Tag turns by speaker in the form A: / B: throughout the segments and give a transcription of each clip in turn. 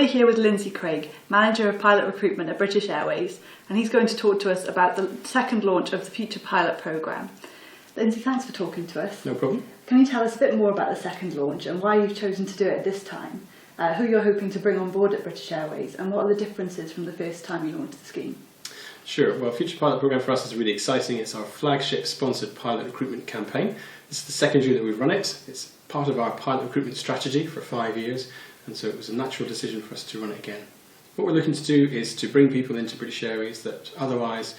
A: here with Lindsay Craig, Manager of Pilot Recruitment at British Airways, and he's going to talk to us about the second launch of the Future Pilot Programme. Lindsay, thanks for talking to us.
B: No problem.
A: Can you tell us a bit more about the second launch and why you've chosen to do it this time, who you're hoping to bring on board at British Airways, and what are the differences from the first time you launched the scheme?
B: Sure. Well, Future Pilot Programme for us is really exciting. It's our flagship sponsored pilot recruitment campaign. This is the second year that we've run it. It's part of our pilot recruitment strategy for 5 years, and so it was a natural decision for us to run it again. What we're looking to do is to bring people into British Airways that otherwise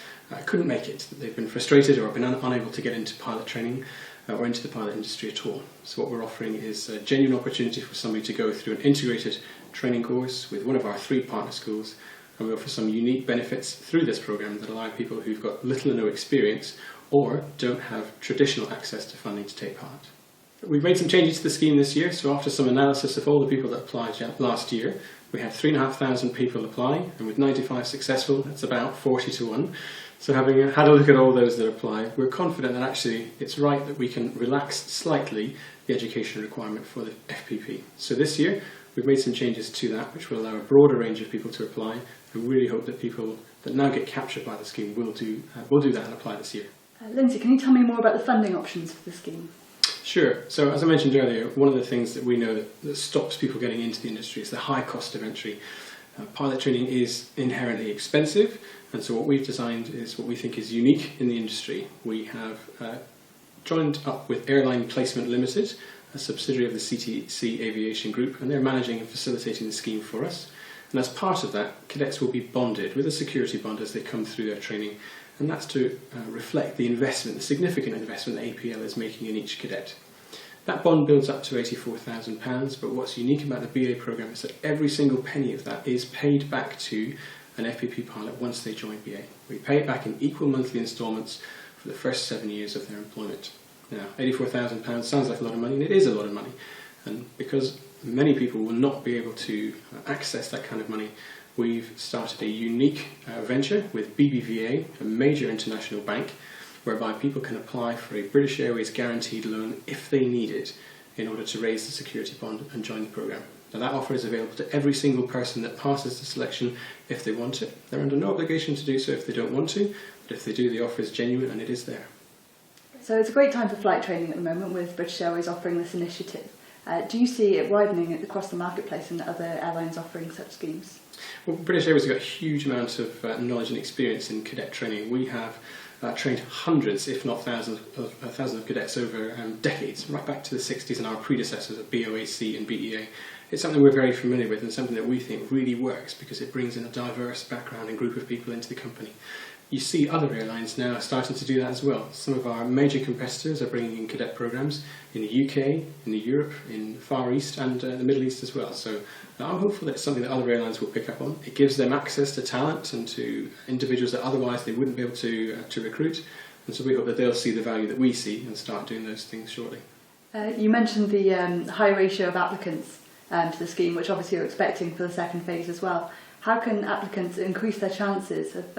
B: couldn't make it, that they've been frustrated or been unable to get into pilot training or into the pilot industry at all. So what we're offering is a genuine opportunity for somebody to go through an integrated training course with one of our 3 partner schools, and we offer some unique benefits through this programme that allow people who've got little or no experience or don't have traditional access to funding to take part. We've made some changes to the scheme this year, so after some analysis of all the people that applied last year, we had 3,500 people apply, and with 95 successful, it's about 40 to 1. So having had a look at all those that apply, we're confident that actually it's right that we can relax slightly the education requirement for the FPP. So this year, we've made some changes to that, which will allow a broader range of people to apply, and we really hope that people that now get captured by the scheme will do that and apply this year.
A: Lindsay, can you tell me more about the funding options for the scheme?
B: Sure. So as I mentioned earlier, one of the things that we know that stops people getting into the industry is the high cost of entry. Pilot training is inherently expensive, and so what we've designed is what we think is unique in the industry. We have joined up with Airline Placement Limited, a subsidiary of the CTC Aviation Group, and they're managing and facilitating the scheme for us. And as part of that, cadets will be bonded with a security bond as they come through their training, and that's to reflect the investment, the significant investment that APL is making in each cadet. That bond builds up to £84,000, but what's unique about the BA programme is that every single penny of that is paid back to an FPP pilot once they join BA. We pay it back in equal monthly instalments for the first 7 years of their employment. Now, £84,000 sounds like a lot of money, and it is a lot of money, and because many people will not be able to access that kind of money, we've started a unique venture with BBVA, a major international bank, whereby people can apply for a British Airways guaranteed loan if they need it in order to raise the security bond and join the programme. Now that offer is available to every single person that passes the selection if they want it. They're under no obligation to do so if they don't want to, but if they do, the offer is genuine and it is there.
A: So it's a great time for flight training at the moment with British Airways offering this initiative. Do you see it widening across the marketplace and other airlines offering such schemes?
B: Well, British Airways has got a huge amount of knowledge and experience in cadet training. We have trained hundreds, if not thousands of cadets over decades, right back to the 60s and our predecessors at BOAC and BEA. It's something we're very familiar with and something that we think really works because it brings in a diverse background and group of people into the company. You see other airlines now starting to do that as well. Some of our major competitors are bringing in cadet programs in the UK, in Europe, in the Far East and the Middle East as well. So I'm hopeful that it's something that other airlines will pick up on. It gives them access to talent and to individuals that otherwise they wouldn't be able to recruit. And so we hope that they'll see the value that we see and start doing those things shortly. You mentioned the high ratio of applicants to the scheme, which obviously you're expecting for the second phase as well. How can applicants increase their chances of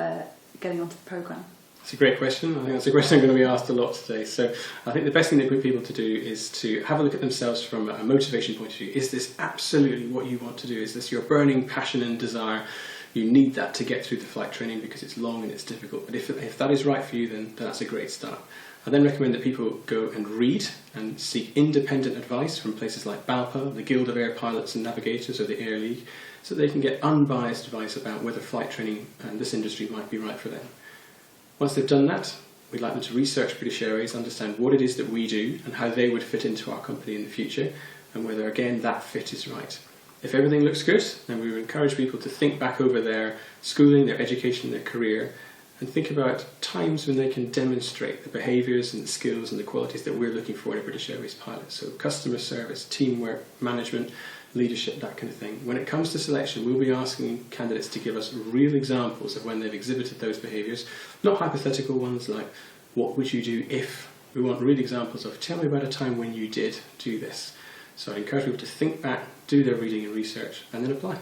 B: getting onto the programme? That's a great question. I think that's a question I'm going to be asked a lot today. So I think the best thing that people to do is to have a look at themselves from a motivation point of view. Is this absolutely what you want to do? Is this your burning passion and desire? You need that to get through the flight training because it's long and it's difficult. But if that is right for you, then that's a great start. I then recommend that people go and read and seek independent advice from places like BALPA, the Guild of Air Pilots and Navigators, or the Air League, so they can get unbiased advice about whether flight training and this industry might be right for them. Once they've done that, we'd like them to research British Airways, understand what it is that we do and how they would fit into our company in the future, and whether, again, that fit is right. If everything looks good, then we would encourage people to think back over their schooling, their education, their career, and think about times when they can demonstrate the behaviours and the skills and the qualities that we're looking for in a British Airways pilot. So customer service, teamwork, management, leadership, that kind of thing. When it comes to selection, we'll be asking candidates to give us real examples of when they've exhibited those behaviours, not hypothetical ones like, what would you do if? We want real examples of, tell me about a time when you did do this. So I encourage people to think back, do their reading and research, and then apply.